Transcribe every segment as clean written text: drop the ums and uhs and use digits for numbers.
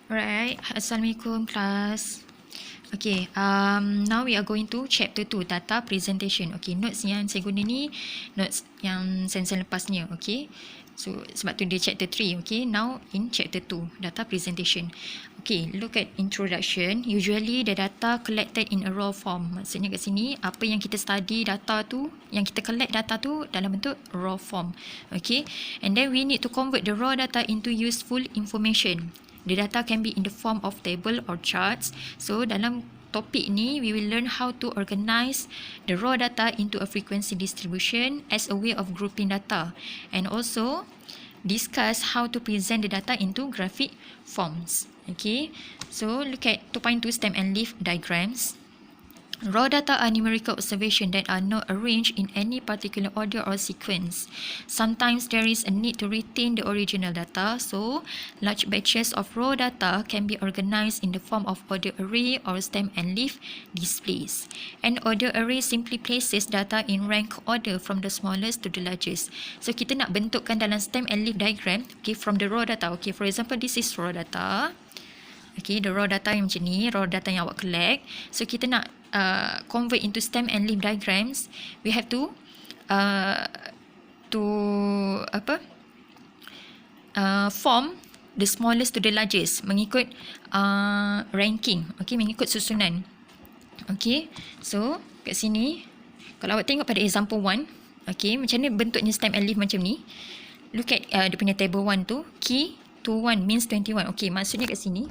Alright, Assalamualaikum class. Okay, now we are going to chapter 2, data presentation. Okay, notes yang saya guna ni, notes yang sesi lepasnya. Okay, so sebab tu dia chapter 3. Okay, now in chapter 2, data presentation. Okay, look at introduction. Usually the data collected in a raw form. Maksudnya kat sini, apa yang kita study data tu, yang kita collect data tu dalam bentuk raw form. Okay, and then we need to convert the raw data into useful information. The data can be in the form of table or charts. So dalam topik ni, we will learn how to organize the raw data into a frequency distribution as a way of grouping data, and also discuss how to present the data into graphic forms. Okay, so look at 2.2 stem and leaf diagrams. Raw data are numerical observations that are not arranged in any particular order or sequence. Sometimes there is a need to retain the original data, so large batches of raw data can be organized in the form of order array or stem and leaf displays. An order array simply places data in rank order from the smallest to the largest. So kita nak bentukkan dalam stem and leaf diagram, okay, from the raw data. Okay, for example, this is raw data. Okay, the raw data yang macam ni, raw data yang awak collect. So kita nak convert into stem and leaf diagrams. We have to form the smallest to the largest mengikut ranking. Okay, mengikut susunan. Okay, so kat sini kalau awak tengok pada example 1, okay, macam ni bentuknya stem and leaf macam ni. Look at dia punya table 1 tu, key to 1 means 21. Okay, maksudnya kat sini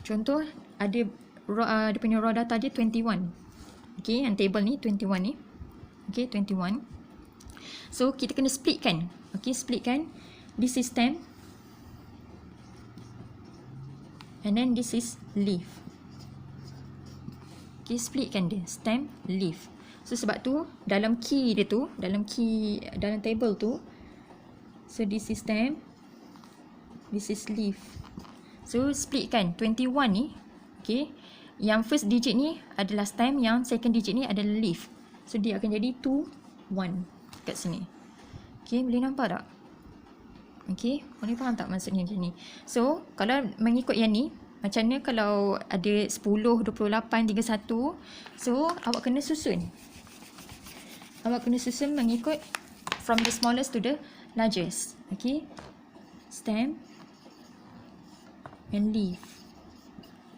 contoh ada dia punya raw data dia 21. Okay, yang table ni 21 ni. Okay, 21. So kita kena split kan. Okay, split kan. This is stem. And then this is leaf. Okay, split kan dia. Stem, leaf. So sebab tu dalam key dia tu, dalam table tu, so this is stem, this is leaf. So split kan 21 ni. Okay, yang first digit ni adalah stem, yang second digit ni adalah leaf. So dia akan jadi 2, 1 kat sini. Okay, boleh nampak tak? Okay, boleh faham tak maksudnya macam ni? So kalau mengikut yang ni, macam mana kalau ada 10, 28, 31. So awak kena susun. Awak kena susun mengikut from the smallest to the largest. Okay, stem and leaf.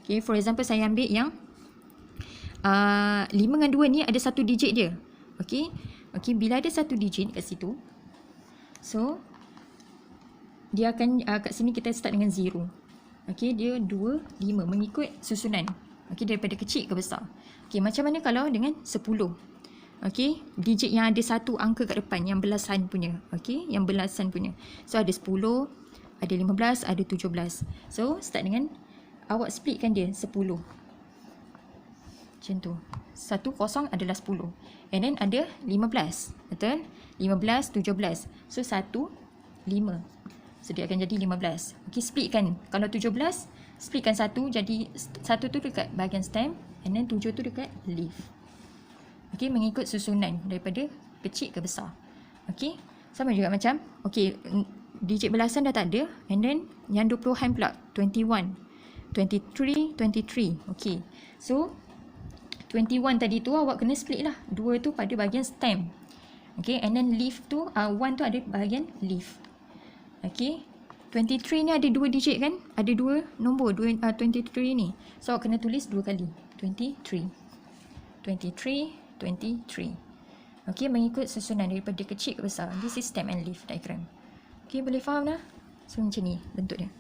Okay, for example saya ambil yang 5 dengan 2 ni ada satu digit dia. Okay, okay, bila ada satu digit kat situ, so dia akan kat sini kita start dengan 0. Okay, dia 2, 5 mengikut susunan. Okay, daripada kecil ke besar. Okay, macam mana kalau dengan 10? Okay, digit yang ada satu angka kat depan, yang belasan punya. Okay, yang belasan punya. So ada 10, ada 15, ada 17. So start dengan awak splitkan dia 10. Macam tu. 10 adalah 10. And then ada 15. Betul? 15, 17. So 1, 5. So dia akan jadi 15. Okay, splitkan. Kalau 17, splitkan 1. Jadi 1 tu dekat bahagian stem. And then 7 tu dekat leaf. Okay, mengikut susunan daripada kecil ke besar. Okay, sama juga macam, okay, digit belasan dah tak ada. And then yang 20-an pula, 21, 23, 23. Okay, so 21 tadi tu awak kena split lah. 2 tu pada bahagian stem. Okay, and then leaf tu, 1 tu ada bahagian leaf. Okay, 23 ni ada 2 digit kan? Ada 2 nombor, 23 ni. So awak kena tulis 2 kali. 23, 23, 23. Okay, mengikut susunan daripada kecil ke besar. This is stem and leaf diagram. Okay, boleh faham dah? So macam ni bentuk dia.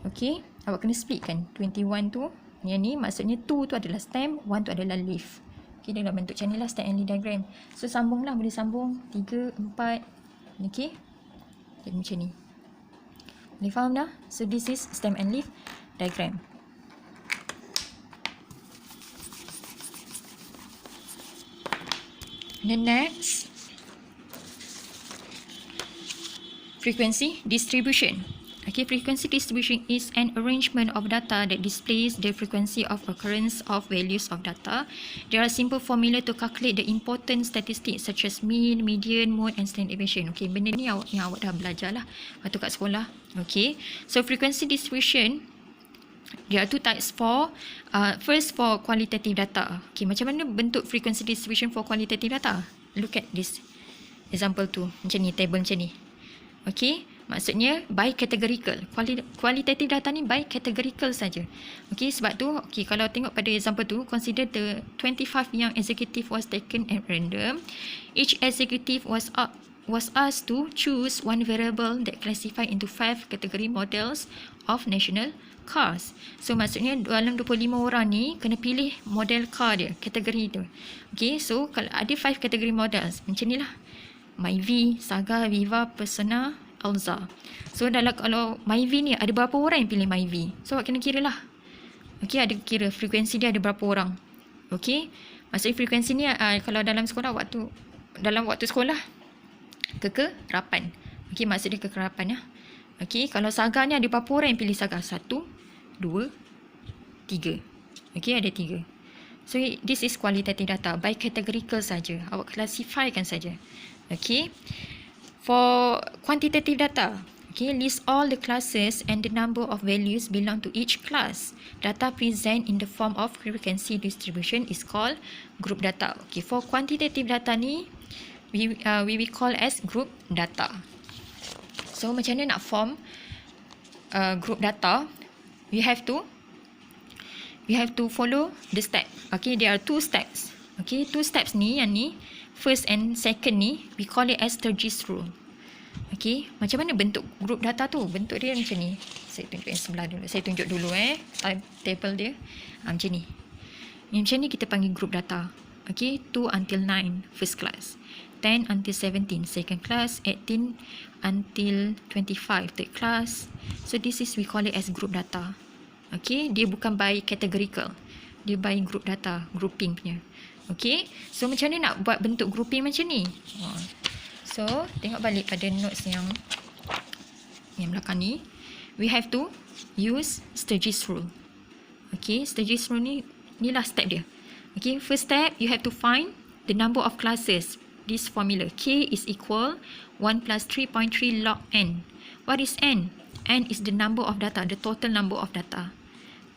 Okay, awak kena split kan. 21 tu, yang ni maksudnya 2 tu adalah stem, 1 tu adalah leaf. Okay, dalam bentuk macam ni lah stem and leaf diagram. So sambung lah, boleh sambung 3, 4. Okay, jadi macam ni. Boleh faham dah? So this is stem and leaf diagram. The next, frequency distribution. Okay, frequency distribution is an arrangement of data that displays the frequency of occurrence of values of data. There are simple formula to calculate the important statistics such as mean, median, mode and standard deviation. Okay, benda ni yang awak dah belajar lah waktu kat sekolah. Okay, so frequency distribution, there are two types for first for qualitative data. Okay, macam mana bentuk frequency distribution for qualitative data? Look at this example tu, macam ni, table macam ni. Okay, maksudnya by categorical. Qualitative data ni by categorical saja. Okay, sebab tu, okay, kalau tengok pada example tu, consider the 25 young executive was taken at random. Each executive was asked to choose one variable that classified into 5 category models of national cars. So maksudnya dalam 25 orang ni kena pilih model car dia, kategori tu. Okay, so kalau ada 5 category models, macam ni lah. Myvi, Saga, Viva, Persona, Alza. So kalau Myvi ni ada berapa orang yang pilih Myvi? So awak kena kira lah. Okay, ada kira frekuensi dia ada berapa orang. Okay, maksudnya frekuensi ni kalau dalam sekolah dalam waktu sekolah kekerapan. Okay, maksud dia kekerapan ya. Okay, kalau Saga ni ada berapa orang yang pilih Saga? 1, 2, 3. Okay, ada 3. So this is qualitative data by categorical saja. Awak classifykan saja. Okay, for quantitative data, okay, list all the classes and the number of values belong to each class. Data present in the form of frequency distribution is called group data. Okay, for quantitative data ni we will call as group data. So macam mana nak form group data? We have to follow the step. Okay, there are 2 steps. Okay, 2 steps ni, yang ni first and second ni, we call it as Sturgis rule. Okay, macam mana bentuk group data tu? Bentuk dia macam ni. Saya tunjuk yang sebelah dulu. Saya tunjuk dulu table dia. Macam ni. Yang macam ni kita panggil group data. Okay, 2 until 9 first class. 10 until 17 second class. 18 until 25 third class. So this is we call it as group data. Okay, dia bukan by categorical. Dia by group data, grouping punya. Okay, so macam mana nak buat bentuk grouping macam ni? So, tengok balik pada notes yang belakang ni. We have to use Sturgis rule. Okay, Sturgis rule ni lah step dia. Okay, first step, you have to find the number of classes. This formula, K is equal 1 plus 3.3 log N. What is N? N is the number of data, the total number of data.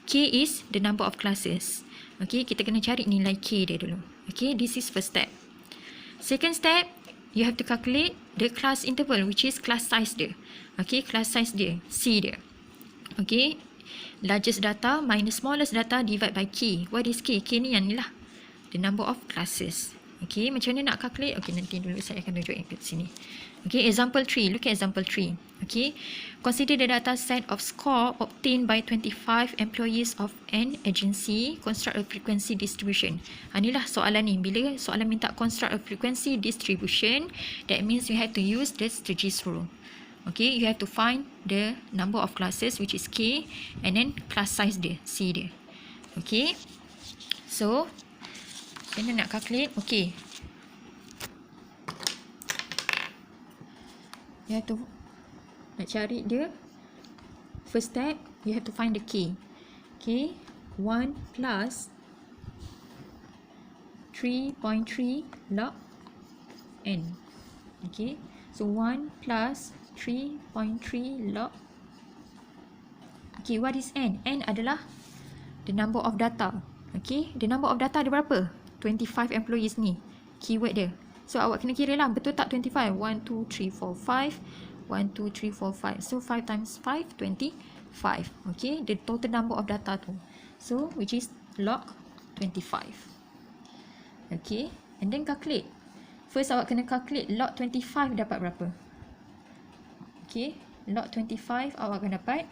K is the number of classes. Okay, kita kena cari nilai K dia dulu. Okay, this is first step. Second step, you have to calculate the class interval, which is class size dia. Okay, class size dia, C dia. Okay, largest data minus smallest data divide by K. What is K? K ni yang ni lah, the number of classes. Okay, macam mana nak calculate? Okay, nanti dulu saya akan tunjuk kat sini. Okay, example 3. Look at example 3. Okay, consider the data set of score obtained by 25 employees of an agency. Construct a frequency distribution. Inilah soalan ni. Bila soalan minta construct a frequency distribution, that means you have to use the Sturgis rule. Okay, you have to find the number of classes, which is K, and then class size dia, C dia. Okay, so macam mana nak calculate? Okay, you have to nak cari dia. First step, you have to find the K. Okay, 1 plus 3.3 log N. Okay, so 1 plus 3.3 log. Okay, what is N? N adalah the number of data. Okay, the number of data ada berapa? 25 employees ni, keyword dia. So awak kena kira lah, betul tak 25? 1, 2, 3, 4, 5. 1, 2, 3, 4, 5. So 5 times 5, 25. Okay, the total number of data tu. So which is log 25. Okay, and then calculate. First awak kena calculate log 25 dapat berapa. Okay, log 25 awak akan dapat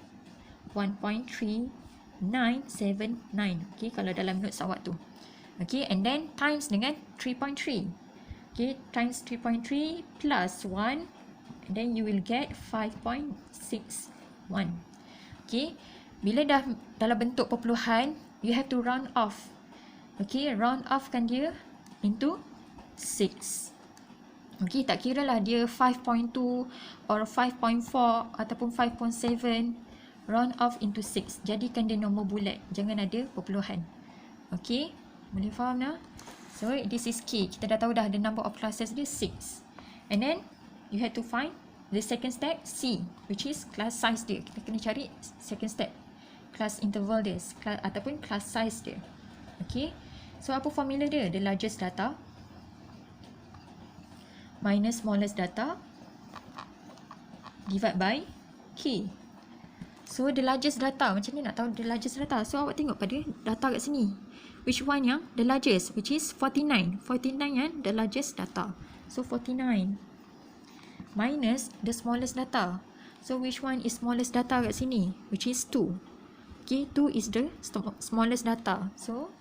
1.3979. Okay, kalau dalam notes awak tu. Okay, and then times dengan 3.3. Okay, times 3.3 plus 1, and then you will get 5.61. Okay, bila dah dalam bentuk perpuluhan, you have to round off. Okay, round off kan dia into 6. Okay, tak kira lah dia 5.2 or 5.4 ataupun 5.7. Round off into 6. Jadikan dia nombor bulat. Jangan ada perpuluhan. Okay, boleh faham dah? So, this is K. Kita dah tahu dah the number of classes dia 6. And then, you have to find the second step, C, which is class size dia. Kita kena cari second step, class interval dia, ataupun class size dia. Okay, so apa formula dia? The largest data minus smallest data divide by K. So, the largest data, macam ni nak tahu the largest data? So, awak tengok pada data kat sini. Which one yang the largest? Which is 49. 49 yang the largest data. So, 49. Minus the smallest data. So, which one is smallest data kat sini? Which is 2. Okay, 2 is the smallest data. So,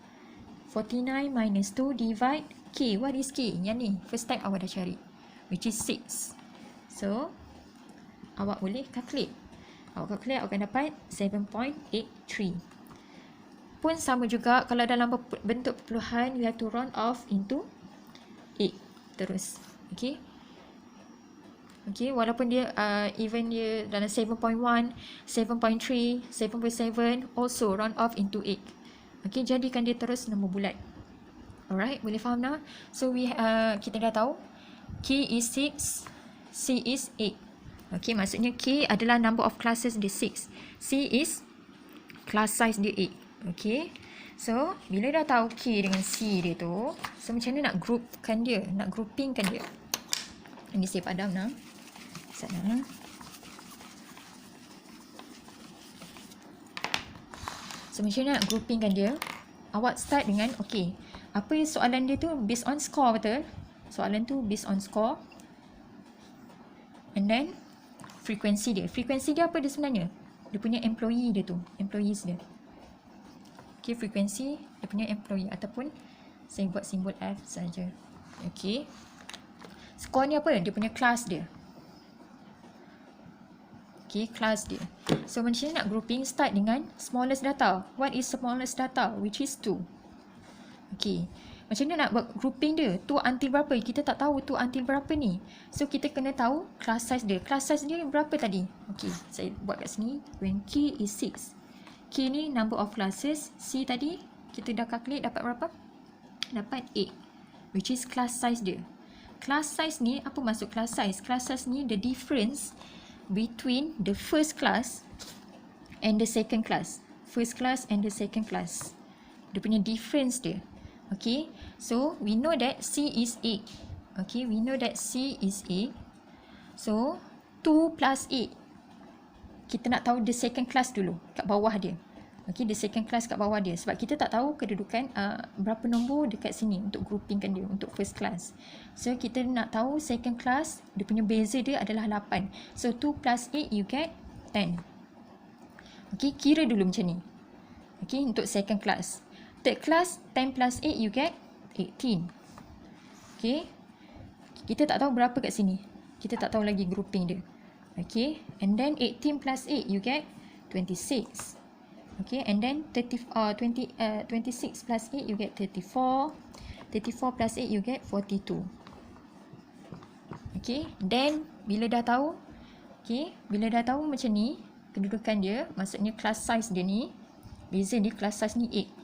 49 minus 2 divide K. What is K? Yang ni, first step awak dah cari. Which is 6. So, awak boleh calculate. Awak calculate, awak akan dapat 7.83. Pun sama juga, kalau dalam bentuk perpuluhan, you have to round off into 8 terus. Okay. Okay, walaupun dia even dia dalam 7.1, 7.3, 7.7, also round off into 8. Okay, jadikan dia terus nombor bulat. Alright, boleh faham dah? So, kita dah tahu K is 6, C is 8. Okay, maksudnya K adalah number of classes dia 6. C is class size dia 8. Okay, so bila dah tahu K dengan C dia tu, so macam mana nak groupkan dia, nak groupingkan dia. Ini saya padam nak. Sana. So macam mana nak groupingkan dia? Awak start dengan, okay, apa soalan dia tu based on score, betul? Soalan tu based on score. And then frekuensi dia. Frekuensi dia apa dia sebenarnya? Dia punya employee dia tu. Employees dia. Okay, frekuensi dia punya employee. Ataupun saya buat simbol F saja. Okay. Skor ni apa? Dia punya kelas dia. Okay, kelas dia. So, macam mana nak grouping? Start dengan smallest data. What is smallest data? Which is 2. Okay. Macam mana nak buat grouping dia? 2 until berapa? Kita tak tahu 2 until berapa ni. So, kita kena tahu class size dia. Class size dia berapa tadi? Okay, saya buat kat sini. When K is 6. K ni number of classes. C tadi, kita dah calculate dapat berapa? Dapat 8. Which is class size dia. Class size ni, apa maksud class size? Class size ni, the difference between the first class and the second class. First class and the second class. Dia punya difference dia. Okay, so we know that C is 8. Okay, we know that C is 8. So, 2 plus 8. Kita nak tahu the second class dulu, kat bawah dia. Okay, the second class kat bawah dia. Sebab kita tak tahu kedudukan berapa nombor dekat sini untuk groupingkan dia, untuk first class. So, kita nak tahu second class, dia punya beza dia adalah 8. So, 2 plus 8, you get 10. Okay, kira dulu macam ni. Okay, untuk second class. Third class, 10 plus 8, you get 18. Okay. Kita tak tahu berapa kat sini. Kita tak tahu lagi grouping dia. Okay. And then 18 plus 8, you get 26. Okay. And then 26 plus 8, you get 34. 34 plus 8, you get 42. Okay. Then, bila dah tahu, okay, bila dah tahu macam ni, kedudukan dia, maksudnya class size dia ni, beza dia class size ni 8.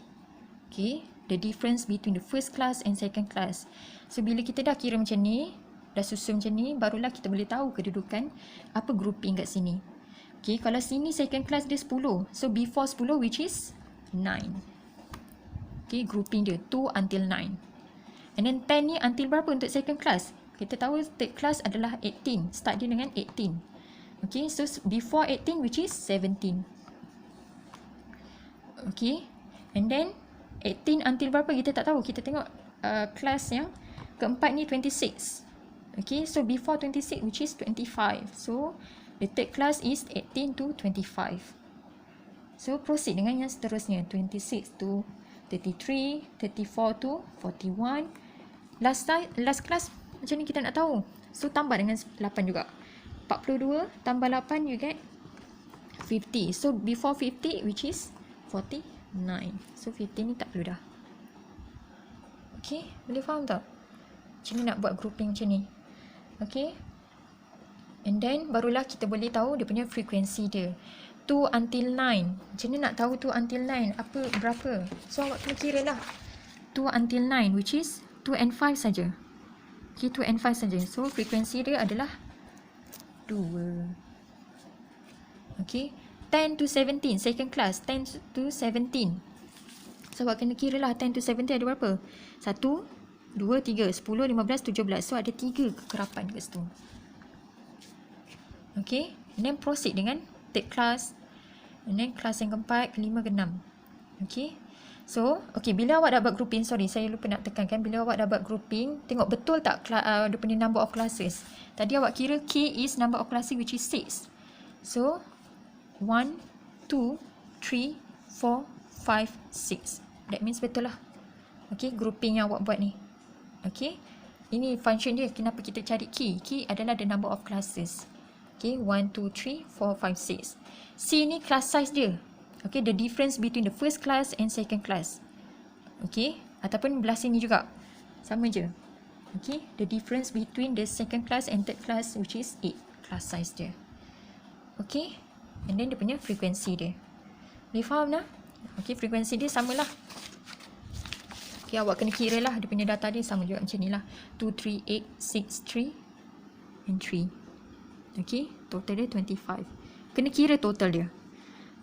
Okay, the difference between the first class and second class. So, bila kita dah kira macam ni, dah susun macam ni, barulah kita boleh tahu kedudukan apa grouping kat sini. Okay, kalau sini second class dia 10. So, before 10 which is 9. Okay, grouping dia 2 until 9. And then 10 ni until berapa untuk second class? Kita tahu third class adalah 18. Start dia dengan 18. Okay, so before 18 which is 17. Okay, and then 18 until berapa kita tak tahu. Kita tengok kelas yang keempat ni 26. Okay, so before 26 which is 25. So, the third class is 18 to 25. So, proceed dengan yang seterusnya. 26 to 33, 34 to 41. Last class macam ni kita nak tahu. So, tambah dengan 8 juga. 42 tambah 8 you get 50. So, before 50 which is 49. So, 50 ni tak perlu dah. Okay, boleh faham tak? Macam mana nak buat grouping macam ni? Okay. And then barulah kita boleh tahu dia punya frekuensi dia. 2 until 9. Macam mana nak tahu 2 until 9? Berapa? So awak kena kira lah. 2 until 9 which is 2 and 5 saja. Okay, 2 and 5 saja. So frekuensi dia adalah 2. Okay. 10 to 17, second class. 10 to 17. So awak kena kira lah 10 to 17 ada berapa? 1, 2, 3, 10, 15, 17. So ada 3 kekerapan kat situ. Okay. And then proceed dengan third class. And then kelas yang keempat, kelima, keenam. Okay. So, okay, bila awak dapat grouping, sorry, saya lupa nak tekankan. Bila awak dapat grouping, tengok betul tak dia punya number of classes. Tadi awak kira K is number of classes which is 6. So, 1, 2, 3, 4, 5, 6. That means betul lah. Okay, grouping yang awak buat ni. Okay. Ini function dia. Kenapa kita cari K? K adalah the number of classes. Okay, 1, 2, 3, 4, 5, 6. C ni class size dia. Okay, the difference between the first class and second class. Okay, ataupun belah sini juga. Sama je. Okay, the difference between the second class and third class which is 8. Class size dia. Okay, and then dia punya frekuensi dia. Boleh faham tak? Okay, frekuensi dia samalah. Okay, awak kena kira lah. Dia punya data dia sama juga macam ni lah. 2, 3, 8, 6, 3 and 3. Okay, total dia 25. Kena kira total dia.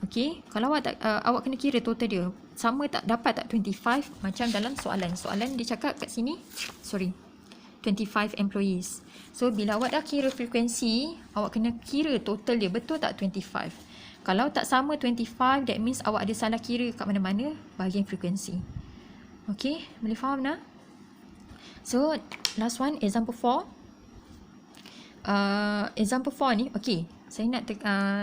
Okay, kalau awak kena kira total dia. Sama tak, dapat tak 25 macam dalam soalan. Soalan dia cakap kat sini, 25 employees. So, bila awak dah kira frekuensi, awak kena kira total dia. Betul tak 25? Kalau tak sama 25, that means awak ada salah kira kat mana-mana bahagian frekuensi. Okay, boleh faham tak? So, last one, example 4. Example 4 ni, okay, saya nak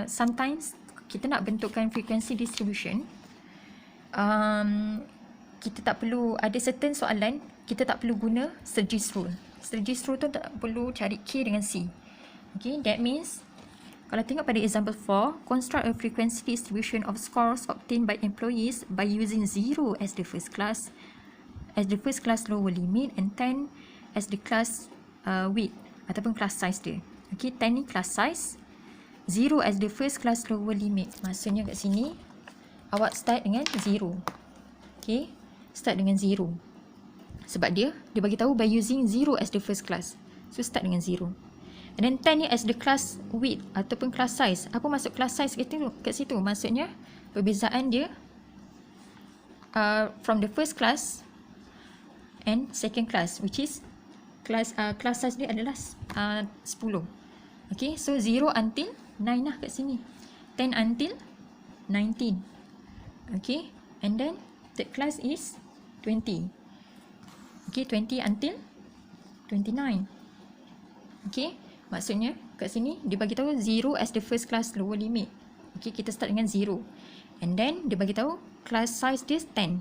sometimes kita nak bentukkan frequency distribution. Kita tak perlu, ada certain soalan kita tak perlu guna Sturgis rule. Sturgis rule tu tak perlu cari K dengan C. Okay, that means kalau tengok pada example 4, construct a frequency distribution of scores obtained by employees by using 0 as the first class lower limit and 10 as the class width ataupun class size dia. Okay, 10 ni class size, 0 as the first class lower limit. Maksudnya kat sini awak start dengan 0. Okay, start dengan 0. Sebab dia bagi tahu by using 0 as the first class. So start dengan 0. And then 10 ni as the class width ataupun class size. Apa maksud class size kat situ? Maksudnya perbezaan dia from the first class and second class, which is class size dia adalah 10. Okay, so 0 until 9 lah kat sini. 10 until 19. Okay, and then third class is 20. Okay, 20 until 29. Okay, maksudnya kat sini dia bagi tahu 0 as the first class lower limit. Okay, kita start dengan 0. And then dia bagi tahu class size dia 10.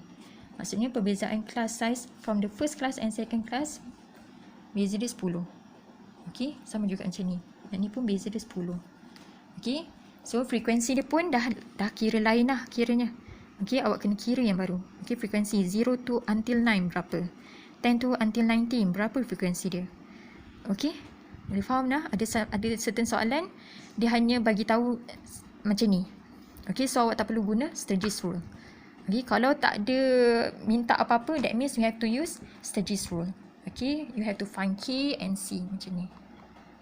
Maksudnya perbezaan class size from the first class and second class beza dia 10. Okay, sama juga macam ni. Dan ni pun beza dia 10. Okay, so frekuensi dia pun dah kira lain lah kiranya. Okay, awak kena kira yang baru. Okay, frekuensi 0 to until 9 berapa? 10 to until 19 berapa frekuensi dia? Okay, boleh faham dah? Ada certain soalan dia hanya bagi tahu macam ni. Okay, so awak tak perlu guna Sturgis rule. Okay, kalau tak ada minta apa-apa, that means you have to use Sturgis rule. Okay, you have to find K and C macam ni.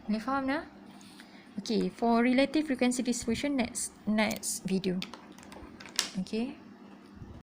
Boleh faham dah? Okay, for relative frequency distribution next video. Okay.